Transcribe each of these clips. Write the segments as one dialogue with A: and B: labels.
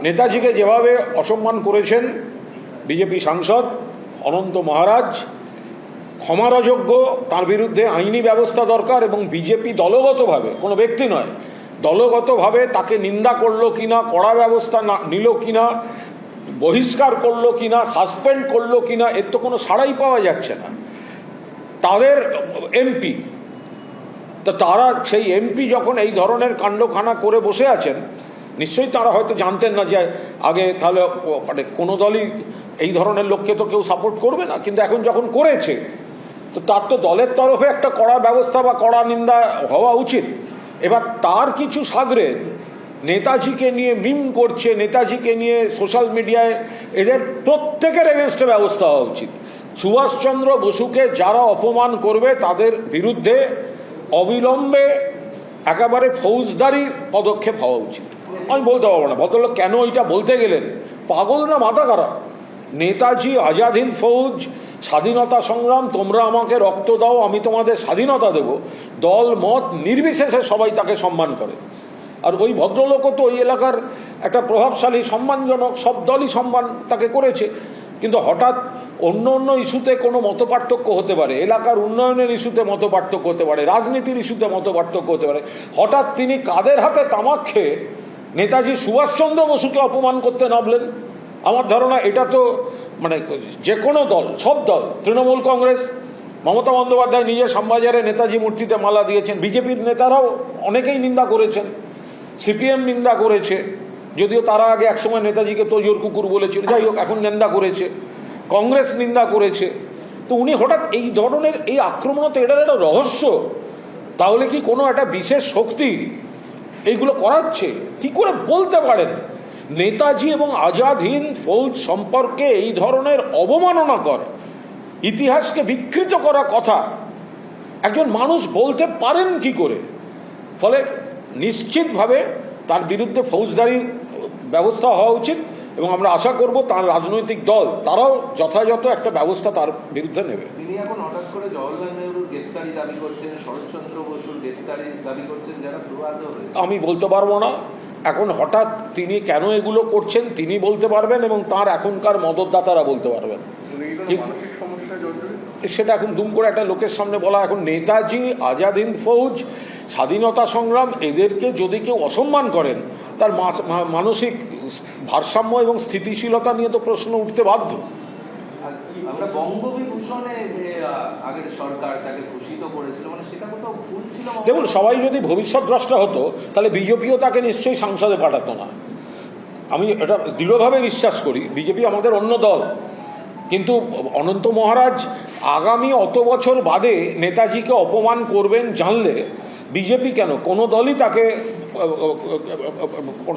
A: নেতাজিকে যেভাবে অসম্মান করেছেন বিজেপি সাংসদ অনন্ত মহারাজ, ক্ষমার অযোগ্য, তার বিরুদ্ধে আইনি ব্যবস্থা দরকার। এবং বিজেপি দলগতভাবে, কোনো ব্যক্তি নয়, দলগতভাবে তাকে নিন্দা করলো কিনা, কড়া ব্যবস্থা নিল কিনা, বহিষ্কার করলো কিনা, সাসপেন্ড করলো কিনা, এর তো কোনো সাড়াই পাওয়া যাচ্ছে না। তাদের এমপি, তো তারা সেই এমপি যখন এই ধরনের কাণ্ডখানা করে বসে আছেন, নিশ্চয়ই তারা হয়তো জানতেন না যে আগে তাহলে মানে কোনো দলই এই ধরনের লোককে তো কেউ সাপোর্ট করবে না, কিন্তু এখন যখন করেছে তো তার তো দলের তরফে একটা কড়া ব্যবস্থা বা কড়া নিন্দা হওয়া উচিত। এবার তার কিছু সাগরেদ নেতাজিকে নিয়ে মিম করছে, নেতাজিকে নিয়ে সোশ্যাল মিডিয়ায়, এদের প্রত্যেকের এগেনস্টে ব্যবস্থা হওয়া উচিত। সুভাষচন্দ্র বসুকে যারা অপমান করবে তাদের বিরুদ্ধে অবিলম্বে একেবারে ফৌজদারি পদক্ষেপ হওয়া উচিত। আমি বলতে পারবো না ভদ্রলোক কেন এটা বলতে গেলেন, পাগল না মাথা খারাপ? নেতাজি, আজাদ হিন্দ ফৌজ, স্বাধীনতা সংগ্রাম, তোমরা আমাকে রক্ত দাও আমি তোমাদের স্বাধীনতা দেব, দল মত নির্বিশেষে সবাই তাকে সম্মান করে। আর ওই ভদ্রলোকও তো ওই এলাকার একটা প্রভাবশালী, সম্মানজনক, সব দলই সম্মান তাকে করেছে। কিন্তু হঠাৎ অন্য অন্য ইস্যুতে কোনো মতপার্থক্য হতে পারে, এলাকার উন্নয়নের ইস্যুতে মতপার্থক্য হতে পারে, রাজনীতির ইস্যুতে মতপার্থক্য হতে পারে, হঠাৎ তিনি কাদের হাতে তামাক খেয়ে নেতাজি সুভাষচন্দ্র বসুকে অপমান করতে নামলেন। আমার ধারণা এটা তো মানে যে কোনো দল, সব দল, তৃণমূল কংগ্রেস, মমতা বন্দ্যোপাধ্যায় নিজে শ্যামবাজারে নেতাজি মূর্তিতে মালা দিয়েছেন, বিজেপির নেতারাও অনেকেই নিন্দা করেছেন, সিপিএম নিন্দা করেছে, যদিও তারা আগে একসময় নেতাজিকে তোজোর কুকুর বলেছিল, যাই হোক এখন নিন্দা করেছে, কংগ্রেস নিন্দা করেছে। তো উনি হঠাৎ এই ধরনের এই আক্রমণ, তো এটার একটা রহস্য। তাহলে কি কোনো একটা বিশেষ শক্তি এইগুলো করাচ্ছে? কি করে বলতে পারেন নেতাজি এবং আজাদ হিন্দ ফৌজ সম্পর্কে এই ধরনের অবমাননাকর, ইতিহাসকে বিকৃত করা কথা একজন মানুষ বলতে পারেন কি করে? ফলে নিশ্চিতভাবে তার বিরুদ্ধে ফৌজদারি ব্যবস্থা হওয়া উচিত এবং আমরা আশা করব তার রাজনৈতিক দল তারাও যথাযথ একটা ব্যবস্থা তার বিরুদ্ধে নেবে।
B: তিনি এখন হঠাৎ করে জওহরলাল নেহরুর গ্রেফতারি দাবি করছেন, শরৎচন্দ্র বসুর গ্রেফতারি দাবি করছেন, যারা প্রভাবিত হয়েছে।
A: আমি বলতে পারবো না এখন হঠাৎ তিনি কেন এগুলো করছেন, তিনি বলতে পারবেন এবং তার এখনকার মদতদাতারা বলতে পারবেন। সেটা এখন দুম করে একটা লোকের সামনে বলা, এখন নেতাজি, আজাদ হিন্দ ফৌজ, স্বাধীনতা সংগ্রাম, এদেরকে যদি কেউ অসম্মান করেন তার মানসিক ভারসাম্য এবং স্থিতিশীলতা নিয়ে তো প্রশ্ন উঠতে বাধ্য।
B: আমরা বঙ্গবিভূষণে আগের সরকার তাকে ভূষিত করেছিল, মানে সেটা কোথাও ভুল ছিল।
A: দেখুন, সবাই যদি ভবিষ্যৎ দ্রষ্টা হতো তাহলে বিজেপিও তাকে নিশ্চয়ই সংসদে পাঠাতো না। আমি এটা দৃঢ়ভাবে বিশ্বাস করি, বিজেপি আমাদের অন্য দল, কিন্তু অনন্ত মহারাজ আগামী অত বছর বাদে নেতাজিকে অপমান করবেন জানলে বিজেপি কেন, কোনো দলই তাকে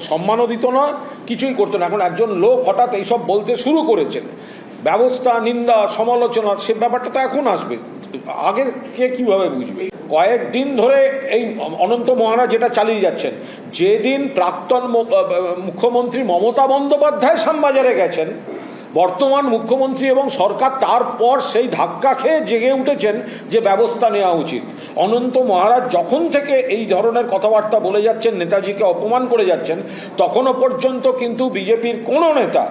A: সম্মানও দিত না, কিছুই করতো না। এখন একজন লোক হঠাৎ এইসব বলতে শুরু করেছেন, ব্যবস্থা, নিন্দা, সমালোচনা, সে ব্যাপারটা তো এখন আসবে, আগে কে কীভাবে বুঝবে? কয়েকদিন ধরে এই অনন্ত মহারাজ যেটা চালিয়ে যাচ্ছেন, যেদিন প্রাক্তন মুখ্যমন্ত্রী মমতা বন্দ্যোপাধ্যায় শ্যামবাজারে গেছেন, বর্তমান মুখ্যমন্ত্রী এবং সরকার তারপর সেই ধাক্কা খেয়ে জেগে উঠেছেন যে ব্যবস্থা নেওয়া উচিত। অনন্ত মহারাজ যখন থেকে এই ধরনের কথাবার্তা বলে যাচ্ছেন, নেতাজিকে অপমান করে যাচ্ছেন, তখনও পর্যন্ত কিন্তু বিজেপির কোনো নেতা,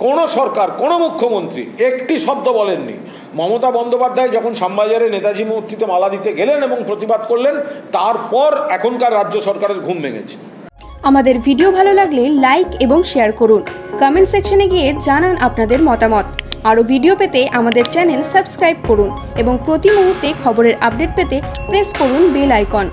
A: কোনো সরকার, কোনো মুখ্যমন্ত্রী একটি শব্দ বলেননি। মমতা বন্দ্যোপাধ্যায় যখন শ্যামবাজারে নেতাজি মূর্তিতে মালা দিতে গেলেন এবং প্রতিবাদ করলেন, তারপর এখনকার রাজ্য সরকারের ঘুম ভেঙেছে।
C: আমাদের ভিডিও ভালো লাগলে লাইক এবং শেয়ার করুন, কমেন্ট সেকশনে গিয়ে জানান আপনাদের মতামত। আরও ভিডিও পেতে আমাদের চ্যানেল সাবস্ক্রাইব করুন এবং প্রতি মুহূর্তে খবরের আপডেট পেতে প্রেস করুন বেল আইকন।